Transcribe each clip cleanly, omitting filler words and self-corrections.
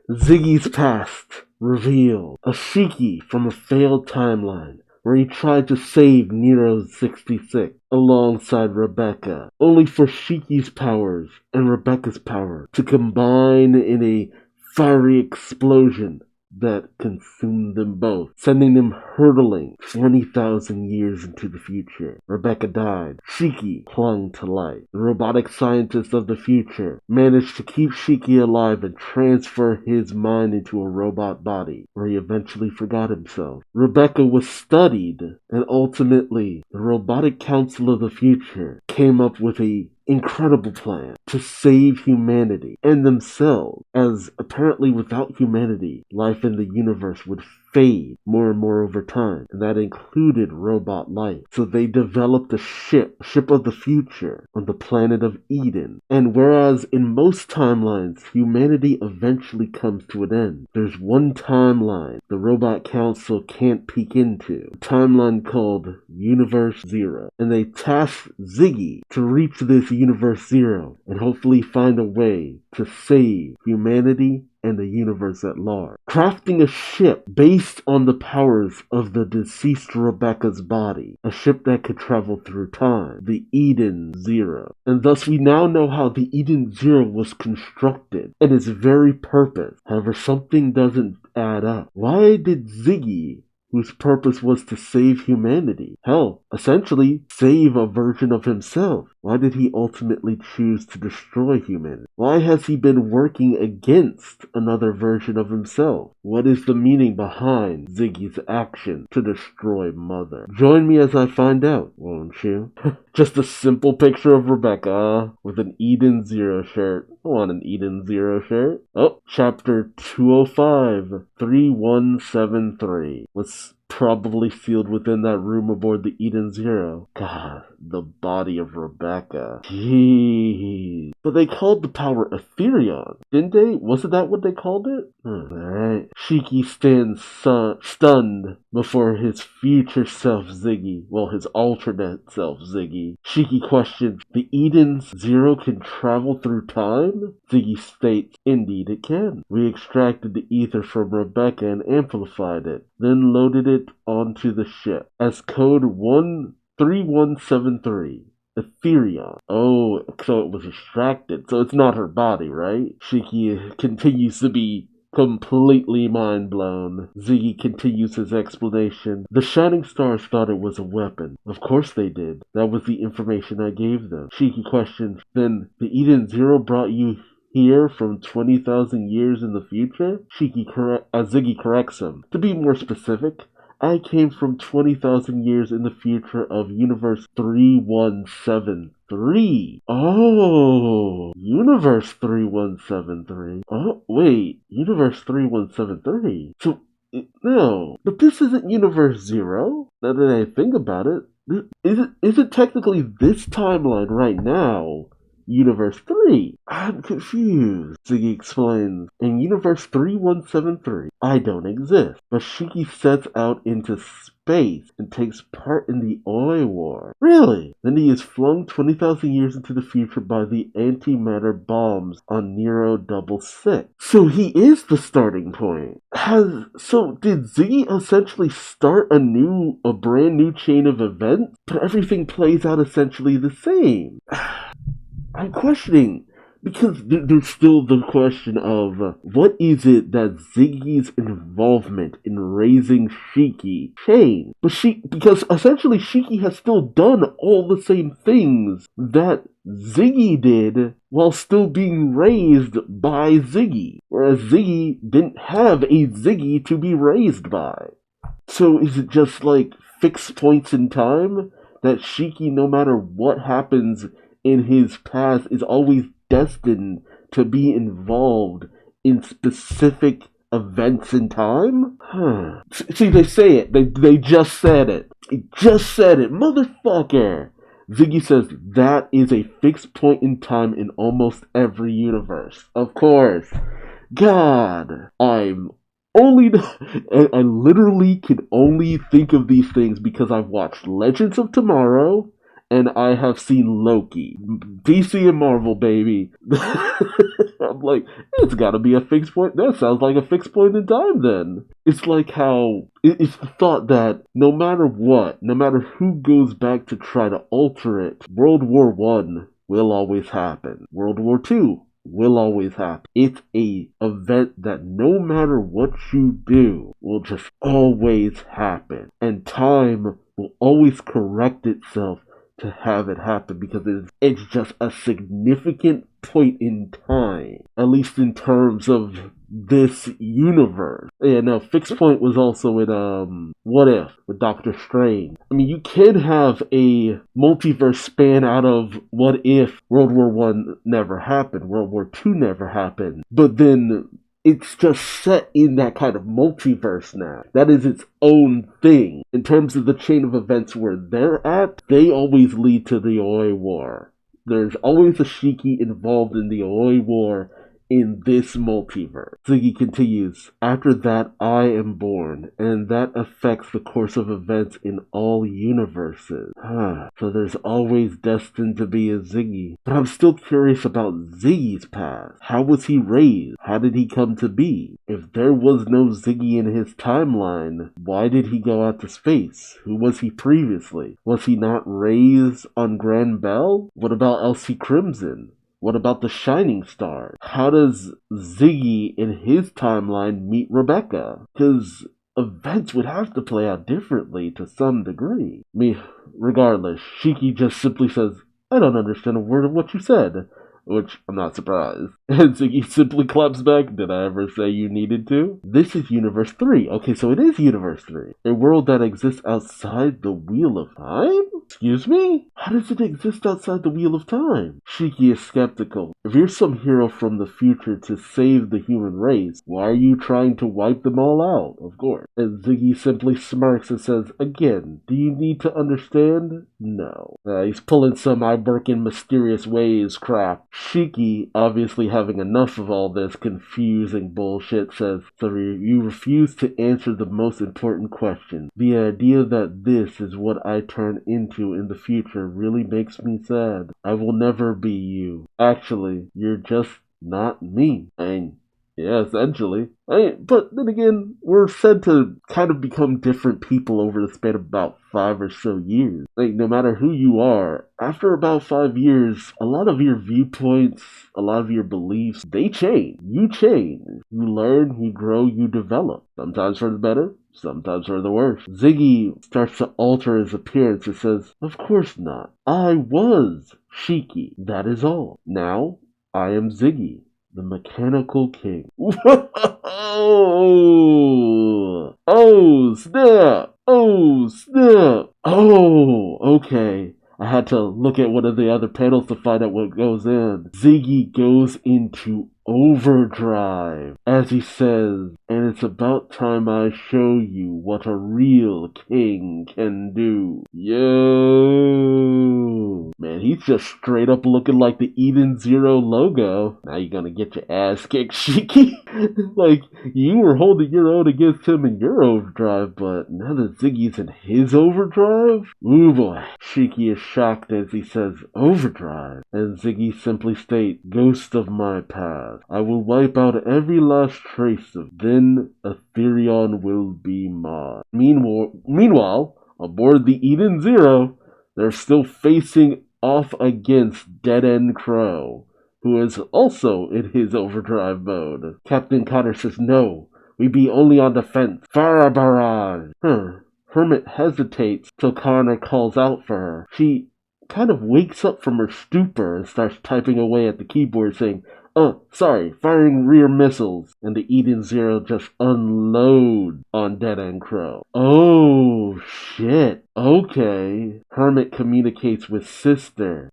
Ziggy's past revealed a Shiki from a failed timeline where he tried to save Nero 66 alongside Rebecca, only for Shiki's powers and Rebecca's power to combine in a fiery explosion that consumed them both, sending them hurtling 20,000 years into the future. Rebecca died. Shiki clung to life. The robotic scientists of the future managed to keep Shiki alive and transfer his mind into a robot body, where he eventually forgot himself. Rebecca was studied, and ultimately, the Robotic Council of the Future came up with a incredible plan to save humanity and themselves, as apparently without humanity, life in the universe would fade more and more over time, and that included robot life. So they developed a ship of the future, on the planet of Eden. And whereas in most timelines, humanity eventually comes to an end, there's one timeline the Robot Council can't peek into, a timeline called Universe Zero. And they tasked Ziggy to reach this Universe Zero and hopefully find a way to save humanity and the universe at large. Crafting a ship based on the powers of the deceased Rebecca's body. A ship that could travel through time. The Eden Zero. And thus we now know how the Eden Zero was constructed and its very purpose. However, something doesn't add up. Why did Ziggy, whose purpose was to save humanity, hell, essentially save a version of himself, why did he ultimately choose to destroy humanity? Why has he been working against another version of himself? What is the meaning behind Ziggy's action to destroy Mother? Join me as I find out, won't you? Just a simple picture of Rebecca with an Eden Zero shirt. I want an Eden Zero shirt. Oh, chapter 205, 3173. Was probably sealed within that room aboard the Eden Zero. God, the body of Rebecca. Jeez. But they called the power Etherion, didn't they? Wasn't that what they called it? Alright. Shiki stands stunned before his future self Ziggy. Well, his alternate self Ziggy. Shiki questions, the Eden Zero can travel through time? Ziggy states, indeed it can. We extracted the ether from Rebecca and amplified it, then loaded it onto the ship as code 3173. Etherion. Oh, so it was extracted. So it's not her body, right? Shiki continues to be completely mind blown. Ziggy continues his explanation. The Shining Stars thought it was a weapon. Of course they did. That was the information I gave them. Shiki questions, then the Eden Zero brought you here from 20,000 years in the future? Ziggy corrects him. To be more specific, I came from 20,000 years in the future of Universe 3173. Oh, Universe 3173. Oh, wait, Universe 3173? So, no, but this isn't Universe Zero, now that I think about it. Is it technically this timeline right now? Universe 3. I'm confused, Ziggy explains. In Universe 3173, I don't exist, but Shiki sets out into space and takes part in the Oi War. Really? Then he is flung 20,000 years into the future by the antimatter bombs on Nero 66. So he is the starting point. So did Ziggy essentially start a brand new chain of events? But everything plays out essentially the same. I'm questioning, because there's still the question of what is it that Ziggy's involvement in raising Shiki changed? Because essentially Shiki has still done all the same things that Ziggy did while still being raised by Ziggy, whereas Ziggy didn't have a Ziggy to be raised by. So is it just like fixed points in time that Shiki, no matter what happens in his past, is always destined to be involved in specific events in time? See, they say it. They just said it. They just said it. Motherfucker! Ziggy says that is a fixed point in time in almost every universe. Of course. God, I literally can only think of these things because I've watched Legends of Tomorrow, and I have seen Loki. DC and Marvel, baby. I'm like, it's gotta be a fixed point. That sounds like a fixed point in time then. It's like how, it's the thought that no matter what, no matter who goes back to try to alter it, World War One will always happen. World War Two will always happen. It's a event that no matter what you do will just always happen. And time will always correct itself to have it happen because it's just a significant point in time, at least in terms of this universe. Yeah, no, Fixed Point was also in What If with Doctor Strange. I mean, you can have a multiverse span out of what if World War One never happened, World War Two never happened, but then it's just set in that kind of multiverse now. That is its own thing. In terms of the chain of events where they're at, they always lead to the Oi War. There's always a Shiki involved in the Oi War in this multiverse. Ziggy continues, after that I am born, and that affects the course of events in all universes. So there's always destined to be a Ziggy. But I'm still curious about Ziggy's past. How was he raised? How did he come to be? If there was no Ziggy in his timeline, why did he go out to space? Who was he previously? Was he not raised on Grand Bell? What about Elsie Crimson? What about the Shining Star? How does Ziggy in his timeline meet Rebecca? Because events would have to play out differently to some degree. I mean, regardless, Shiki just simply says, I don't understand a word of what you said. Which, I'm not surprised. And Ziggy simply claps back, did I ever say you needed to? This is Universe 3. Okay, so it is Universe 3. A world that exists outside the Wheel of Time? Excuse me? How does it exist outside the Wheel of Time? Shiki is skeptical. If you're some hero from the future to save the human race, why are you trying to wipe them all out? Of course. And Ziggy simply smirks and says, again, do you need to understand? No. He's pulling some I work in mysterious ways crap. Shiki, obviously having enough of all this confusing bullshit, says, so you refuse to answer the most important question. The idea that this is what I turn into in the future really makes me sad. I will never be you. Actually, you're just not me. Yeah, essentially. But then again, we're said to kind of become different people over the span of about 5 or so years. No matter who you are, after about 5 years, a lot of your viewpoints, a lot of your beliefs, they change. You change. You learn, you grow, you develop. Sometimes for the better, sometimes for the worse. Ziggy starts to alter his appearance and says, of course not. I was Shiki. That is all. Now, I am Ziggy, the Mechanical King. Oh, snap! Oh, snap! Oh, okay. I had to look at one of the other panels to find out what goes in. Ziggy goes into overdrive, as he says, and it's about time I show you what a real king can do. Yo! Man, he's just straight up looking like the Eden Zero logo. Now you're gonna get your ass kicked, Shiki. Like, you were holding your own against him in your overdrive, but now that Ziggy's in his overdrive? Ooh boy. Shiki is shocked as he says, overdrive? And Ziggy simply states, ghost of my past. I will wipe out every last trace of then Aetherion will be mine. Meanwhile, aboard the Eden Zero, they're still facing off against Dead End Crow, who is also in his overdrive mode. Captain Connor says, no, we be only on defense. Fire barrage! Hermit hesitates till Connor calls out for her. She kind of wakes up from her stupor and starts typing away at the keyboard saying, sorry, firing rear missiles. And the Eden Zero just unload on Dead End Crow. Oh, shit. Okay. Hermit communicates with Sister,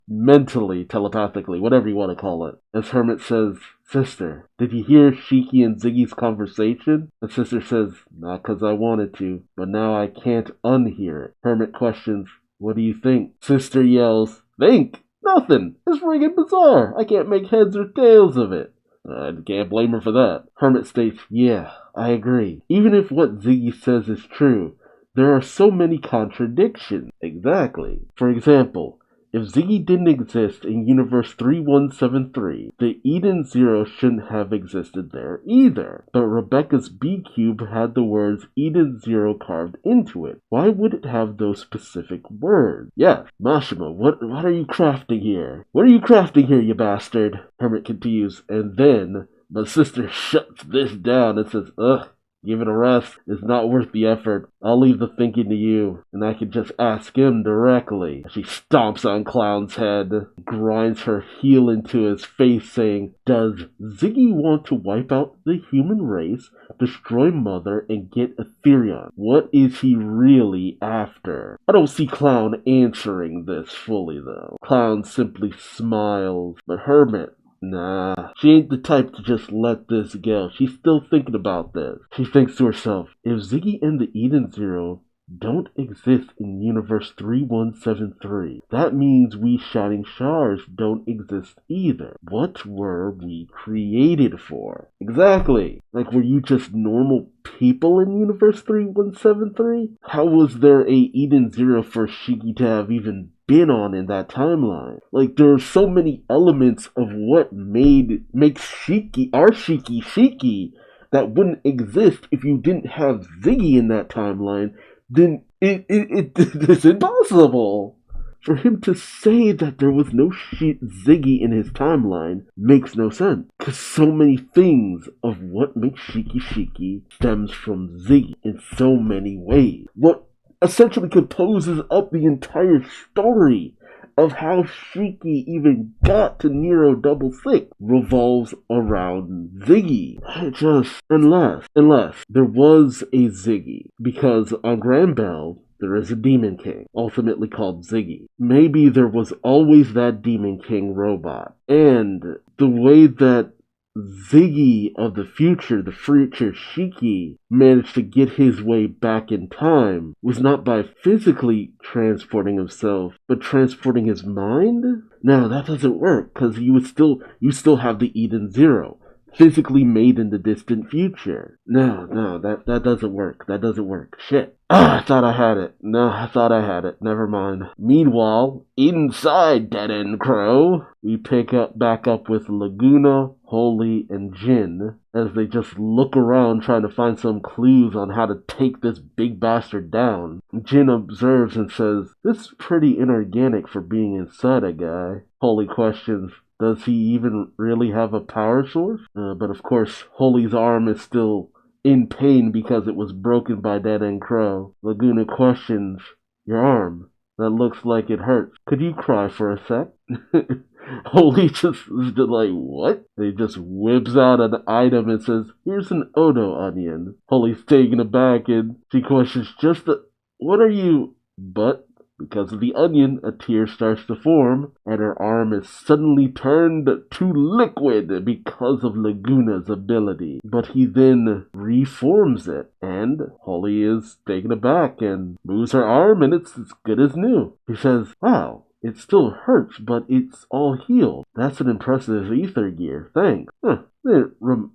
mentally, telepathically, whatever you want to call it. As Hermit says, Sister, did you hear Shiki and Ziggy's conversation? And Sister says, not 'cause I wanted to, but now I can't unhear it. Hermit questions, what do you think? Sister yells, think? Nothing. It's friggin' bizarre. I can't make heads or tails of it. I can't blame her for that. Hermit states, yeah, I agree. Even if what Ziggy says is true, there are so many contradictions. Exactly. For example, if Ziggy didn't exist in Universe 3173, the Eden Zero shouldn't have existed there either. But Rebecca's B-Cube had the words Eden Zero carved into it. Why would it have those specific words? Yes, Mashima, what are you crafting here? What are you crafting here, you bastard? Hermit continues, and then my sister shuts this down and says, ugh. Give it a rest. It's not worth the effort. I'll leave the thinking to you, and I can just ask him directly. She stomps on Clown's head, grinds her heel into his face, saying, does Ziggy want to wipe out the human race, destroy Mother, and get Etherion? What is he really after? I don't see Clown answering this fully, though. Clown simply smiles, but Hermit, nah, she ain't the type to just let this go. She's still thinking about this. She thinks to herself, if Ziggy and the Eden Zero don't exist in Universe 3173, that means we Shining Stars don't exist either. What were we created for? Exactly. Like, were you just normal people in Universe 3173? How was there a Eden Zero for Shiki to have even been on in that timeline? Like, there are so many elements of what makes Shiki, our Shiki, that wouldn't exist if you didn't have Ziggy in that timeline. Then it's impossible. For him to say that there was no Ziggy in his timeline makes no sense, because so many things of what makes Shiki stems from Ziggy in so many ways. What essentially composes up the entire story of how Shiki even got to Nero Double Six revolves around Ziggy. Unless there was a Ziggy, because on Grand Bell there is a Demon King, ultimately called Ziggy. Maybe there was always that Demon King robot, and the way that Ziggy of the future Shiki, managed to get his way back in time was not by physically transporting himself, but transporting his mind? No, that doesn't work, because you still have the Eden Zero, physically made in the distant future. No, that doesn't work. That doesn't work. Shit. I thought I had it. No, I thought I had it. Never mind. Meanwhile, inside Dead End Crow, we pick back up with Laguna, Holy, and Jin as they just look around trying to find some clues on how to take this big bastard down. Jin observes and says, this is pretty inorganic for being inside a guy. Holy questions, does he even really have a power source? But of course, Holy's arm is still in pain because it was broken by Dead End Crow. Laguna questions, your arm, that looks like it hurts. Could you cry for a sec? Holy just is like, what? They just whips out an item and says, here's an Odo onion. Holy's taken aback and she questions, what are you? But because of the onion, a tear starts to form, and her arm is suddenly turned to liquid because of Laguna's ability. But he then reforms it, and Holly is taken aback and moves her arm, and it's as good as new. He says, wow, it still hurts, but it's all healed. That's an impressive ether gear. Thanks. I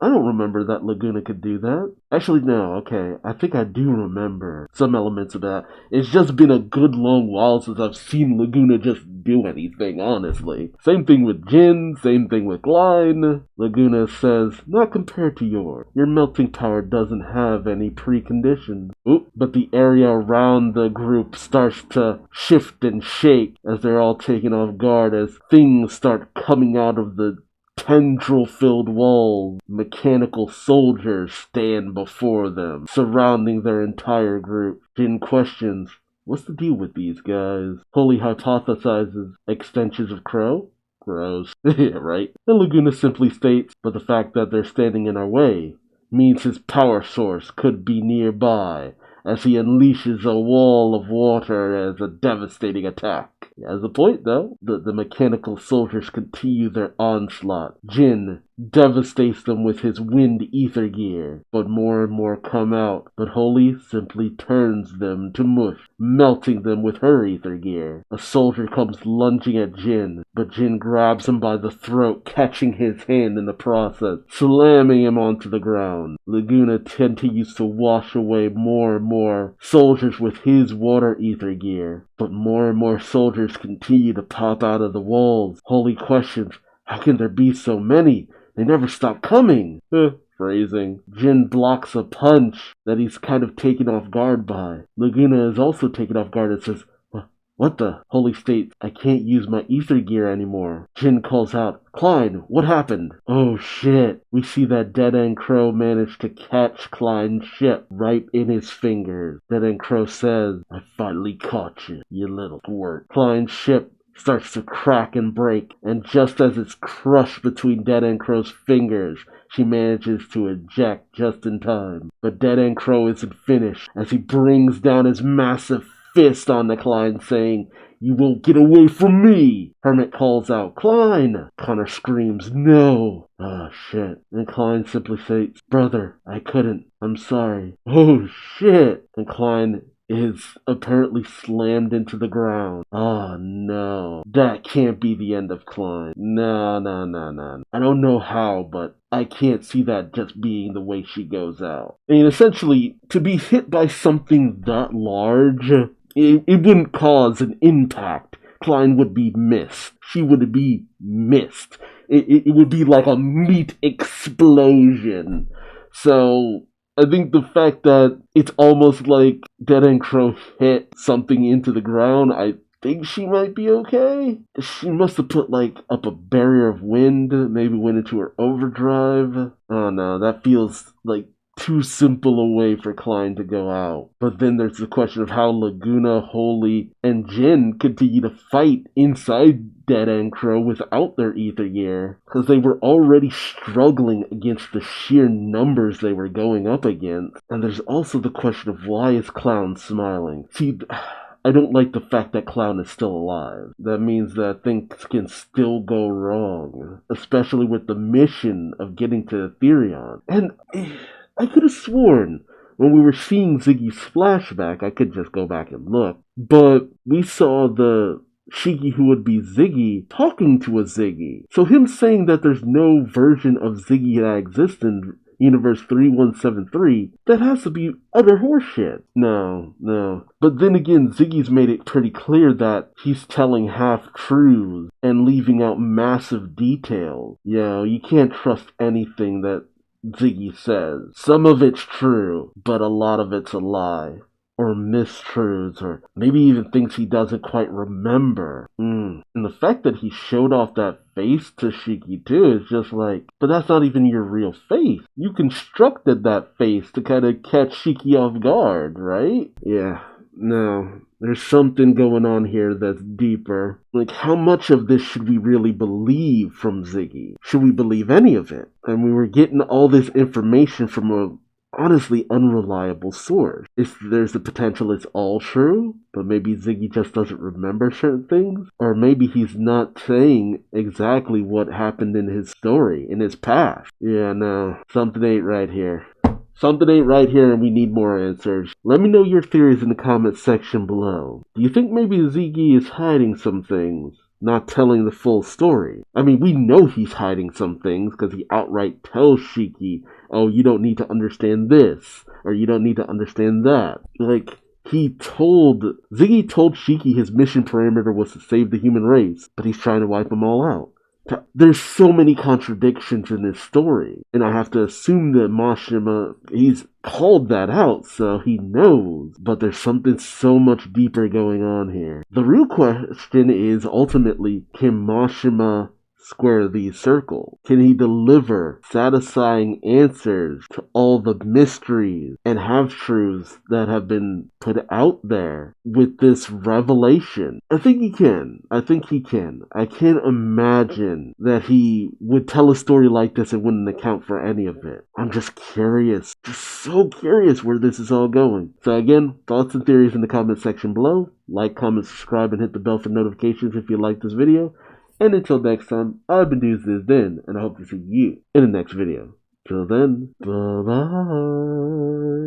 don't remember that Laguna could do that. Actually, no, okay. I think I do remember some elements of that. It's just been a good long while since I've seen Laguna just do anything, honestly. Same thing with Jin, same thing with Line. Laguna says, not compared to yours. Your melting power doesn't have any preconditions. Oop, but the area around the group starts to shift and shake as they're all taken off guard as things start coming out of the tendril-filled walls. Mechanical soldiers stand before them, surrounding their entire group. Jin questions, what's the deal with these guys? Holy hypothesizes, extensions of Crow? Gross. Yeah, right? And Laguna simply states, but the fact that they're standing in our way means his power source could be nearby, as he unleashes a wall of water as a devastating attack. He has a point, though. The mechanical soldiers continue their onslaught. Jin devastates them with his wind ether gear. But more and more come out, but Holy simply turns them to mush, melting them with her ether gear. A soldier comes lunging at Jin, but Jin grabs him by the throat, catching his hand in the process, slamming him onto the ground. Laguna continues to wash away more and more soldiers with his water ether gear, but more and more soldiers continue to pop out of the walls. Holy questions, how can there be so many? They never stop coming. Phrasing. Jin blocks a punch that he's kind of taken off guard by. Laguna is also taken off guard and says, "What the?" Holy states, "I can't use my ether gear anymore." Jin calls out, "Klein, what happened?" Oh shit. We see that Dead-End Crow managed to catch Klein's ship right in his fingers. Dead-End Crow says, "I finally caught you, you little squirt." Klein's ship starts to crack and break, and just as it's crushed between Dead-End Crow's fingers, she manages to eject just in time. But Dead-End Crow isn't finished, as he brings down his massive fist on the Klein, saying, "You won't get away from me!" Hermit calls out, "Klein!" Connor screams, "No!" Ah, shit. And Klein simply says, "Brother, I couldn't. I'm sorry." Oh, shit. And Klein is apparently slammed into the ground. Oh no. That can't be the end of Klein. No. I don't know how, but I can't see that just being the way she goes out. I mean, essentially, to be hit by something that large, it wouldn't cause an impact. Klein would be missed. She would be missed. It would be like a meat explosion. So I think the fact that it's almost like Dead-End Crow hit something into the ground, I think she might be okay. She must have put up a barrier of wind, maybe went into her overdrive. Oh no, that feels like too simple a way for Klein to go out. But then there's the question of how Laguna, Holy, and Jin continue to fight inside Dead-End Crow without their ether gear, because they were already struggling against the sheer numbers they were going up against. And there's also the question of why is Clown smiling? See, I don't like the fact that Clown is still alive. That means that things can still go wrong, especially with the mission of getting to Ethereon. And I could have sworn when we were seeing Ziggy's flashback, I could just go back and look, but we saw the Shiki who would be Ziggy talking to a Ziggy. So him saying that there's no version of Ziggy that exists in Universe 3173, that has to be utter horseshit. No. But then again, Ziggy's made it pretty clear that he's telling half-truths and leaving out massive details. You can't trust anything that Ziggy says. Some of it's true, but a lot of it's a lie. Or mistruths, or maybe even things he doesn't quite remember. And the fact that he showed off that face to Shiki too is just like, but that's not even your real face. You constructed that face to kind of catch Shiki off guard, right? Yeah, no. There's something going on here that's deeper. Like, how much of this should we really believe from Ziggy? Should we believe any of it? And we were getting all this information from a honestly unreliable source. There's the potential it's all true, but maybe Ziggy just doesn't remember certain things, or maybe he's not saying exactly what happened in his story, in his past. Yeah, no, something ain't right here. Something ain't right here and we need more answers. Let me know your theories in the comments section below. Do you think maybe Ziggy is hiding some things? Not telling the full story? I mean, we know he's hiding some things because he outright tells Shiki, "Oh, you don't need to understand this," or "You don't need to understand that." Ziggy told Shiki his mission parameter was to save the human race, but he's trying to wipe them all out. There's so many contradictions in this story, and I have to assume that Mashima, he's called that out, so he knows, but there's something so much deeper going on here. The real question is, ultimately, can Mashima square these circles? Can he deliver satisfying answers to all the mysteries and half-truths that have been put out there with this revelation? I think he can. I can't imagine that he would tell a story like this and wouldn't account for any of it. I'm just curious. Just so curious where this is all going. So again, thoughts and theories in the comment section below. Like, comment, subscribe, and hit the bell for notifications if you like this video. And until next time, I've been Duuz-Diz-Din, and I hope to see you in the next video. Till then, bye-bye.